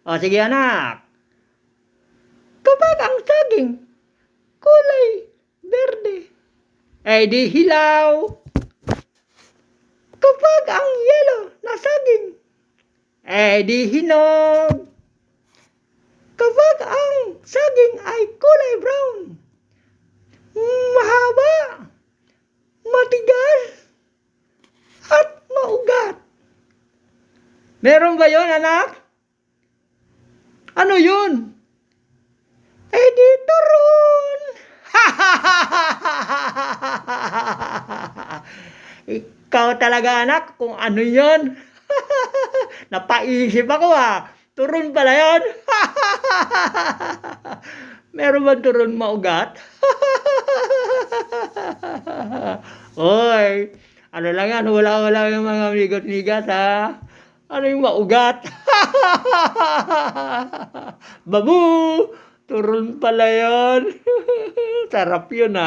O sige anak. Kapag ang saging kulay berde, ay di hilaw. Kapag ang yellow na saging, ay di hinog. Kapag ang saging ay kulay brown, mahaba, matigas, at maugat. Meron ba yon anak? Ano yun? Eh di turon. Ikaw talaga anak kung ano yon. Napaisip ako Turon pala yon. Meron ba turon maugat? Oy, ano lang yan, wala yung mga migot-migat Ano yung maugat? Babu! Turon pala yon. Sarap yun